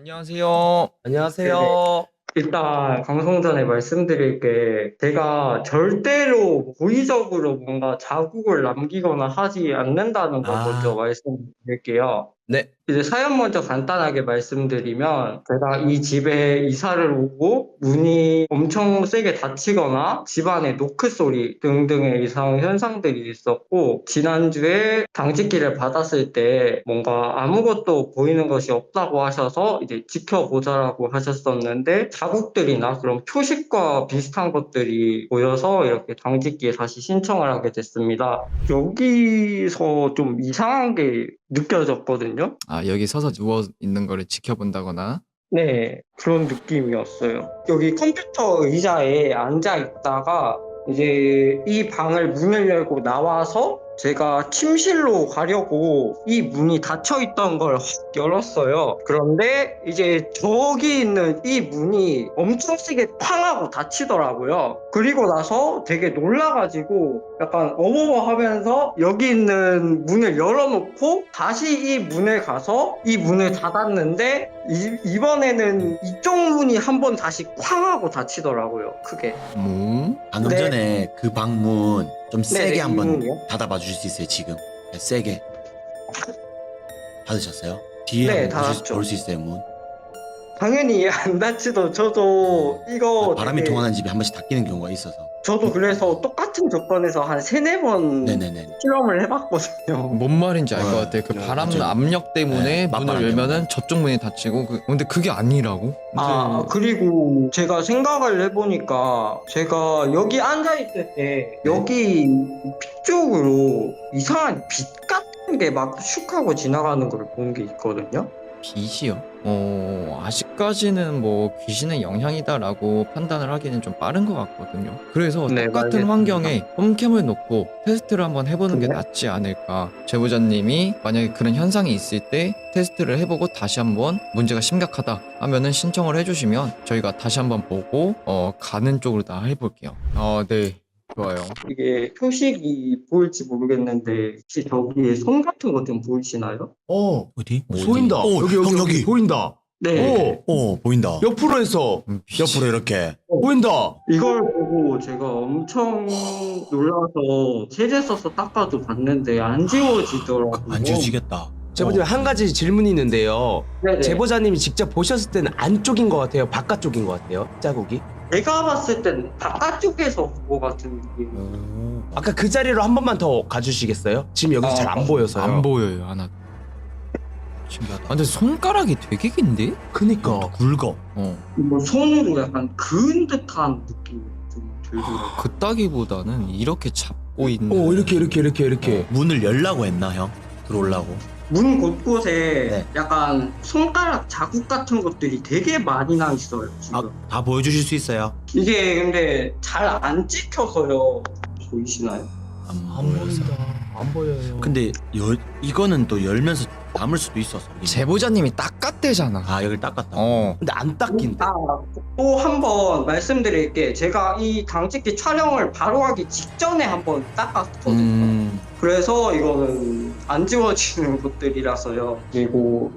안녕하세요. 안녕하세요. 일단 방송 전에 말씀드릴 게 제가 절대로 고의적으로 뭔가 자국을 남기거나 하지 않는다는 거 먼저 말씀드릴게요. 네. 이제 사연 먼저 간단하게 말씀드리면 제가 이 집에 이사를 오고 문이 엄청 세게 닫히거나 집안에 노크 소리 등등의 이상 현상들이 있었고 지난주에 당직기를 받았을 때 뭔가 아무것도 보이는 것이 없다고 하셔서 이제 지켜보자라고 하셨었는데 자국들이나 그런 표식과 비슷한 것들이 보여서 이렇게 당직기에 다시 신청을 하게 됐습니다. 여기서 좀 이상한 게 느껴졌거든요. 여기 서서 누워 있는 거를 지켜본다거나. 네, 그런 느낌이었어요. 여기 컴퓨터 의자에 앉아 있다가 이제 이 방을 문을 열고 나와서 제가 침실로 가려고 이 문이 닫혀 있던 걸 확 열었어요. 그런데 이제 저기 있는 이 문이 엄청 세게 팡 하고 닫히더라고요. 그리고 나서 되게 놀라가지고 약간 어머머 하면서 여기 있는 문을 열어놓고 다시 이 문을 가서 이 문을 닫았는데 이번에는 이쪽 문이 한번 다시 쾅 하고 닫히더라고요. 크게. 방금 네. 전에 그 방문 좀 세게 네, 한번 이문이요? 닫아봐 주실 수 있어요, 지금? 네, 세게. 닫으셨어요? 뒤에 네, 한번 닫았죠. 볼 수 있어요, 문? 당연히 안 닫히도 저도 이거 바람이 되게- 통하는 집이 한 번씩 닫히는 경우가 있어서. 저도 그래서 똑같은 조건에서 한 3-4번 네네네. 실험을 해봤거든요. 뭔 말인지 알 것 같아. 그 네, 바람 맞아요. 압력 때문에 네, 문을 맞바람 열면은 때문에. 저쪽 문이 닫히고. 근데 그게 아니라고? 그리고 제가 생각을 해보니까 제가 여기 앉아있을 때 여기 뒤쪽으로 이상한 빛 같은 게 막 슉 하고 지나가는 걸 본 게 있거든요. 빛이요? 아직까지는 뭐 귀신의 영향이다라고 판단을 하기는 좀 빠른 것 같거든요. 그래서 네, 똑같은 알겠습니다. 환경에 홈캠을 놓고 테스트를 한번 해보는 게 네. 낫지 않을까. 제보자님이 만약에 그런 현상이 있을 때 테스트를 해보고 다시 한번 문제가 심각하다 하면은 신청을 해주시면 저희가 다시 한번 보고 가는 쪽으로 다 해볼게요. 네. 좋아요. 이게 표식이 보일지 모르겠는데 혹시 저기에 손 같은 거 좀 보이시나요? 어디? 보인다. 오, 여기 형, 여기. 보인다. 네. 보인다. 옆으로 해서 옆으로 이렇게. 보인다. 이걸 보고 제가 엄청 놀라서 세제 써서 닦아도 봤는데 안 지워지더라고요. 안 지워지겠다. 제보자님 한 가지 질문이 있는데요. 네네. 제보자님이 직접 보셨을 때는 안쪽인 것 같아요? 바깥쪽인 것 같아요? 자국이? 제가 봤을 땐 바깥쪽에서 본 것 같은 느낌. 아까 그 자리로 한 번만 더 가주시겠어요? 지금 여기서 잘 안 보여서요. 안 보여요 하나. 신기하다. 근데 손가락이 되게 긴데? 그니까. 굵어. 뭐 손으로 약간 그은 듯한 느낌이 좀 들더라고요. 그따기보다는 이렇게 잡고 있는. 오, 이렇게. 문을 열라고 했나, 형? 들어오려고? 문 곳곳에 네. 약간 손가락 자국 같은 것들이 되게 많이 나 있어요. 지금. 다 보여주실 수 있어요? 이게 근데 잘 안 찍혀서요. 보이시나요? 안 보인다. 안 보여요. 근데 이거는 또 열면서 남을 수도 있어서. 제보자님이 닦았대잖아. 여기를 닦았다. 근데 안 닦인대. 또 한 번 말씀드릴게. 제가 이 당직기 촬영을 바로 하기 직전에 한번 닦았거든요. 그래서 이거는 안 지워지는 것들이라서요. 그리고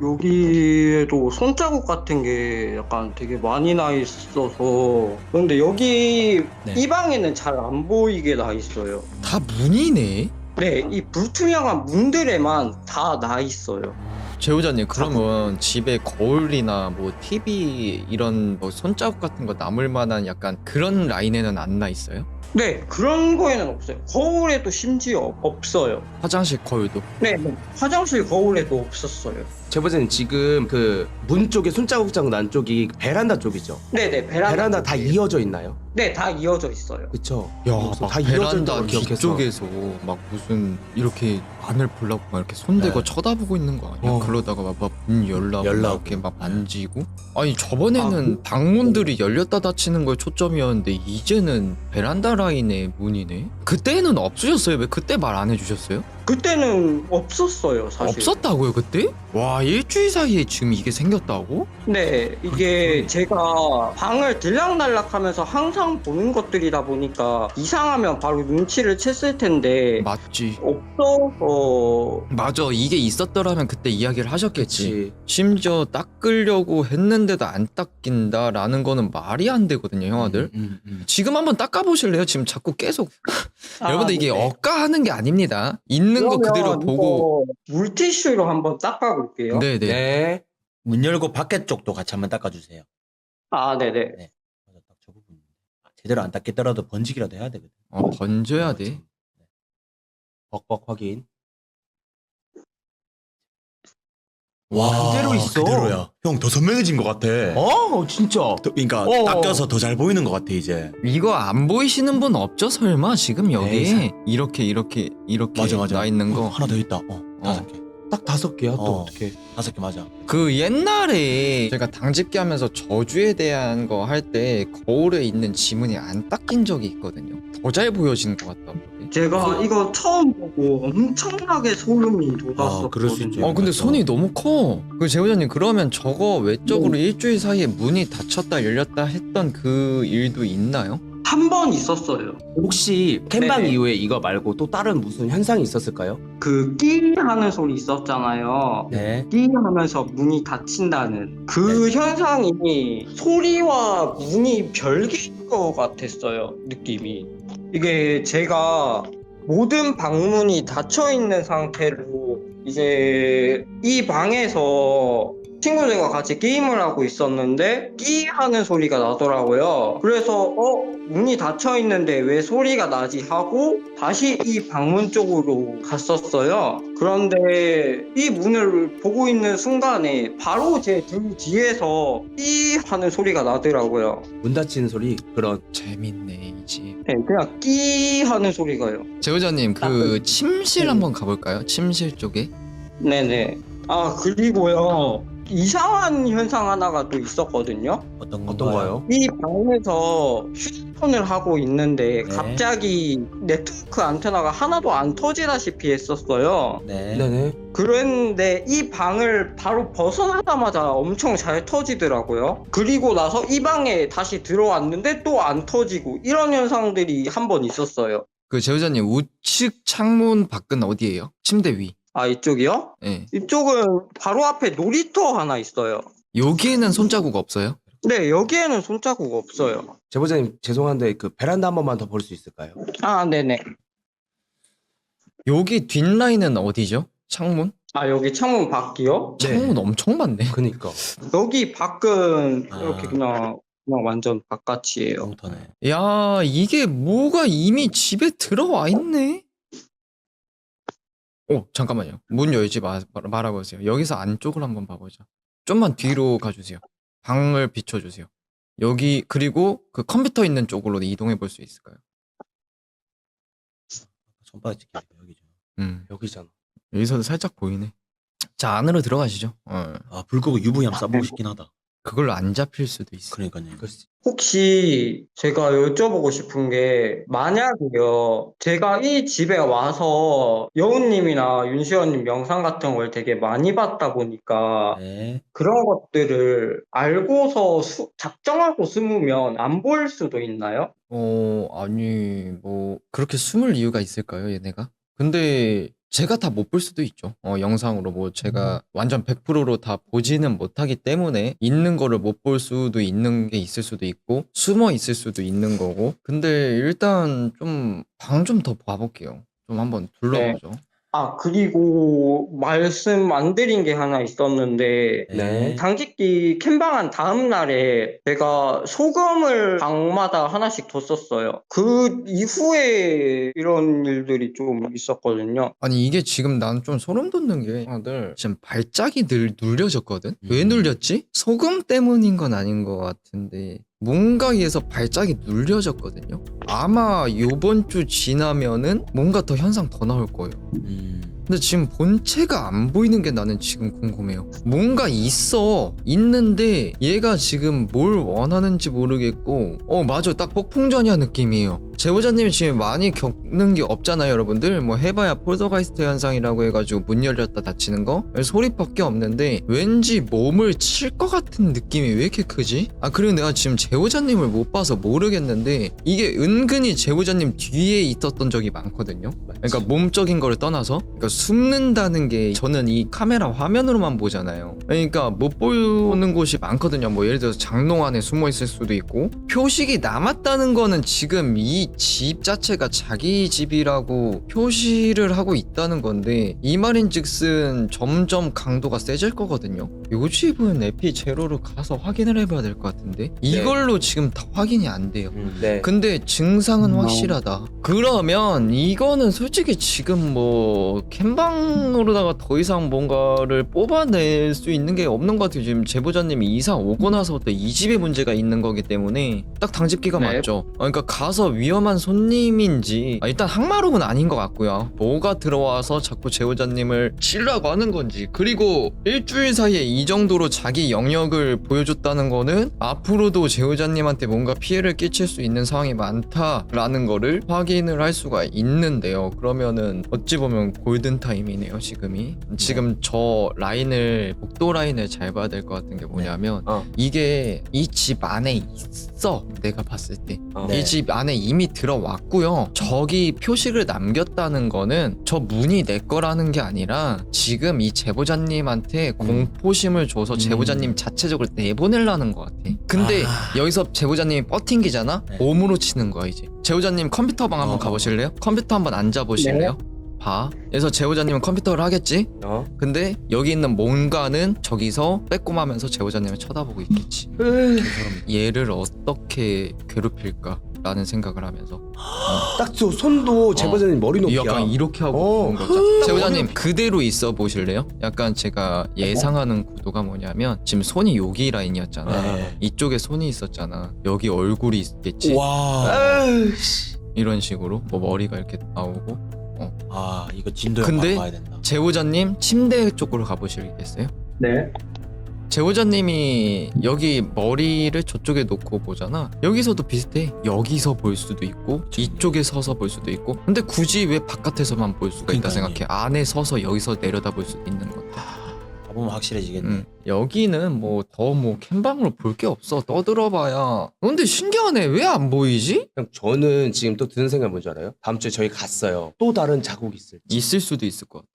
여기에도 손자국 같은 게 약간 되게 많이 나 있어서 근데 여기 네. 이 방에는 잘 안 보이게 나 있어요. 다 문이네. 네, 이 불투명한 문들에만 다 나 있어요. 제보자님 그러면 집에 거울이나 뭐 TV 이런 뭐 손자국 같은 거 남을 만한 약간 그런 라인에는 안 나 있어요? 네, 그런 거에는 없어요. 거울에도 심지어 없어요. 화장실 거울도. 네, 화장실 거울에도 없었어요. 제보자님 지금 그 문 쪽에 손자국 자국 난 쪽이 베란다 쪽이죠? 네네, 베란다 다 쪽이에요. 이어져 있나요? 네, 다 이어져 있어요. 그쵸? 야, 그래서 막 다 이어져 베란다 있다고 기억해서. 뒤쪽에서 막 무슨 이렇게 안을 보려고 막 이렇게 손대고 네. 쳐다보고 있는 거 아니야? 어. 그러다가 막 문 열라고 이렇게 막 네. 만지고. 아니 저번에는 방문들이 열렸다 닫히는 거에 초점이었는데 이제는 베란다 라인의 문이네. 그때는 없으셨어요? 왜 그때 말 안 해주셨어요? 그때는 없었어요, 사실. 없었다고요 그때? 와 일주일 사이에 지금 이게 생겼다고? 네, 이게 제가 방을 들락날락하면서 항상 보는 것들이다 보니까 이상하면 바로 눈치를 챘을 텐데 맞지. 없어서. 맞아 이게 있었더라면 그때 이야기를 하셨겠지. 그치. 심지어 닦으려고 했는데도 안 닦인다라는 거는 말이 안 되거든요 형아들. 지금 한번 닦아보실래요? 지금 자꾸 계속 여러분들 이게 네네. 억까하는 게 아닙니다. 있는 거 그대로 그러면 보고. 이거 물티슈로 한번 닦아볼게요. 네네. 네. 문 열고 밖에 쪽도 같이 한번 닦아주세요. 아, 네네. 맞아, 딱 저 부분. 제대로 안 닦겠더라도 번지기라도 해야 되거든. 번져야 돼. 벅벅 확인. 와, 그대로 있어. 그대로야. 형 더 선명해진 것 같아. 진짜. 그러니까 닦여서 더 잘 보이는 것 같아 이제. 이거 안 보이시는 분 없죠 설마 지금 여기에 에이, 이렇게 맞아. 나 있는 거. 하나 더 있다. 5개. 딱 5개야. 또 어. 어떻게? 5개 맞아. 그 옛날에 제가 당직기 하면서 저주에 대한 거 할 때 거울에 있는 지문이 안 닦인 적이 있거든요. 더 잘 보여지는 것 같다고. 그게. 제가 이거 처음 보고 엄청나게 소름이 돋았었거든요. 그럴 수 있죠. 근데 맞죠. 손이 너무 커. 그 제보자님 그러면 저거 외적으로 일주일 사이에 문이 닫혔다 열렸다 했던 그 일도 있나요? 한 번 있었어요. 혹시 캔방 네네. 이후에 이거 말고 또 다른 무슨 현상이 있었을까요? 그 끼 하는 소리 있었잖아요. 네. 끼 하면서 문이 닫힌다는 그 현상이 소리와 문이 별개인 것 같았어요. 느낌이. 이게 제가 모든 방문이 닫혀 있는 상태로 이제 이 방에서 친구들과 같이 게임을 하고 있었는데 끼 하는 소리가 나더라고요. 그래서 문이 닫혀 있는데 왜 소리가 나지 하고 다시 이 방문 쪽으로 갔었어요. 그런데 이 문을 보고 있는 순간에 바로 제 등 뒤에서 끼 하는 소리가 나더라고요. 문 닫히는 소리 그런. 재밌네 이 집. 네, 그냥 끼 하는 소리가요. 제보자님 그 침실 네. 한번 가볼까요? 침실 쪽에. 네네. 아, 그리고요. 이상한 현상 하나가 또 있었거든요. 어떤 어떤가요? 이 방에서 휴대폰을 하고 있는데 네. 갑자기 네트워크 안테나가 하나도 안 터지다시피 했었어요. 네. 네네. 그랬는데 이 방을 바로 벗어나자마자 엄청 잘 터지더라고요. 그리고 나서 이 방에 다시 들어왔는데 또 안 터지고 이런 현상들이 한 번 있었어요. 그 제보자님 우측 창문 밖은 어디예요? 침대 위. 아, 이쪽이요? 예. 이쪽은 바로 앞에 놀이터 하나 있어요. 여기에는 손자국 없어요? 네, 여기에는 손자국 없어요. 제보자님 죄송한데 그 베란다 한 번만 더 볼 수 있을까요? 아, 네네. 여기 뒷라인은 어디죠? 창문? 아, 여기 창문 밖이요? 네. 창문 엄청 많네. 그니까. 여기 밖은 아. 이렇게 그냥 완전 바깥이에요. 롱터네. 야 이게 뭐가 이미 집에 들어와 있네. 잠깐만요. 문 열지 말아보세요. 여기서 안쪽을 한번 봐보자. 좀만 뒤로 가주세요. 방을 비춰주세요. 여기 그리고 그 컴퓨터 있는 쪽으로 이동해 볼 수 있을까요? 손바닥 찍기 여기죠. 여기잖아. 여기서도 살짝 보이네. 자 안으로 들어가시죠. 불 끄고 UV 한번 쏴보고 싶긴 하다. 그걸로 안 잡힐 수도 있어. 그러니까요. 혹시 제가 여쭤보고 싶은 게 만약에요 제가 이 집에 와서 여우님이나 윤시원님 영상 같은 걸 되게 많이 봤다 보니까 네. 그런 것들을 알고서 작정하고 숨으면 안 보일 수도 있나요? 아니 뭐 그렇게 숨을 이유가 있을까요 얘네가? 근데 제가 다 못 볼 수도 있죠. 영상으로 뭐 제가 완전 100%로 다 보지는 못하기 때문에 있는 거를 못 볼 수도 있는 게 있을 수도 있고 숨어 있을 수도 있는 거고. 근데 일단 좀 방 좀 더 봐볼게요. 좀 한번 둘러보죠. 아, 그리고 말씀 안 드린 게 하나 있었는데 네. 당직기 캠방한 다음 날에 제가 소금을 방마다 하나씩 뒀었어요. 그 이후에 이런 일들이 좀 있었거든요. 아니 이게 지금 난 좀 소름 돋는 게 다들 지금 발작이 눌려졌거든? 왜 음. 눌렸지? 소금 때문인 건 아닌 것 같은데 뭔가에서 발작이 눌려졌거든요? 아마 요번 주 지나면은 뭔가 더 현상 더 나올 거예요. 근데 지금 본체가 안 보이는 게 나는 지금 궁금해요. 뭔가 있는데 얘가 지금 뭘 원하는지 모르겠고 맞아 딱 폭풍전야 느낌이에요. 제보자님이 지금 많이 겪는 게 없잖아요, 여러분들. 뭐 해봐야 폴더가이스트 현상이라고 해가지고 문 열렸다 닫히는 거 소리밖에 없는데 왠지 몸을 칠 것 같은 느낌이 왜 이렇게 크지? 아 그리고 내가 지금 제보자님을 못 봐서 모르겠는데 이게 은근히 제보자님 뒤에 있었던 적이 많거든요. 그러니까 몸적인 거를 떠나서 그러니까 숨는다는 게 저는 이 카메라 화면으로만 보잖아요. 그러니까 못 보는 곳이 많거든요. 뭐 예를 들어서 장롱 안에 숨어 있을 수도 있고 표식이 남았다는 거는 지금 이 집 자체가 자기 집이라고 표시를 하고 있다는 건데 이 말인즉슨 점점 강도가 세질 거거든요. 이 집은 에피 제로로 가서 확인을 해봐야 될 것 같은데 이걸로 지금 다 확인이 안 돼요. 네. 근데 증상은 확실하다. 그러면 이거는 솔직히 지금 뭐 캠방으로다가 더 이상 뭔가를 뽑아낼 수 있는 게 없는 것 같아요. 지금 제보자님이 이사 오고 나서부터 이 집에 문제가 있는 거기 때문에 딱 당집기가 네. 맞죠. 그러니까 가서 위험한 손님인지 일단 항마rum은 아닌 것 같고요. 뭐가 들어와서 자꾸 제보자님을 치려고 하는 건지 그리고 일주일 사이에 이 정도로 자기 영역을 보여줬다는 거는 앞으로도 제보자님한테 뭔가 피해를 끼칠 수 있는 상황이 많다라는 거를 확인을 할 수가 있는데요. 그러면은 어찌 보면 골든타임이네요 지금이. 지금 저 라인을 복도 라인을 잘 봐야 될 것 같은 게 뭐냐면 이게 이 집 안에 있어. 내가 봤을 때 이 집 안에 이미 들어왔고요. 저기 표식을 남겼다는 거는 저 문이 내 거라는 게 아니라 지금 이 제보자님한테 공포심을 줘서 제보자님 자체적으로 내보내려는 것 같아. 근데 여기서 제보자님이 버팅기잖아? 네. 몸으로 치는 거야 이제. 제보자님 컴퓨터방 한번 가보실래요? 컴퓨터 한번 앉아보실래요? 봐. 그래서 제보자님은 컴퓨터를 하겠지? 근데 여기 있는 뭔가는 저기서 빼꼼하면서 제보자님을 쳐다보고 있겠지. 얘를 어떻게 괴롭힐까? 라는 생각을 하면서 딱 저 손도 제보자님 머리 높이야. 약간 이렇게 하고 있는 거죠. 제보자님 그대로 있어 보실래요? 약간 제가 예상하는 구도가 뭐냐면 지금 손이 여기 라인이었잖아. 네. 이쪽에 손이 있었잖아. 여기 얼굴이 있겠지. 와. 아이씨. 이런 식으로 뭐 머리가 이렇게 나오고. 아 이거 진도 근데 바꿔야 된다. 제보자님 침대 쪽으로 가보시겠어요? 네. 제보자님이 여기 머리를 저쪽에 놓고 보잖아. 여기서도 비슷해. 여기서 볼 수도 있고 이쪽에 서서 볼 수도 있고. 근데 굳이 왜 바깥에서만 볼 수가 있다 그러니까요. 생각해. 안에 서서 여기서 내려다 볼 수도 있는 건데. 가보면 확실해지겠네. 여기는 뭐 더 뭐 캠방으로 볼 게 없어. 떠들어봐야. 근데 신기하네. 왜 안 보이지? 형 저는 지금 또 드는 생각이 뭔지 알아요? 다음 주에 저희 갔어요. 또 다른 자국이 있을지. 있을 수도 있을 것 같아.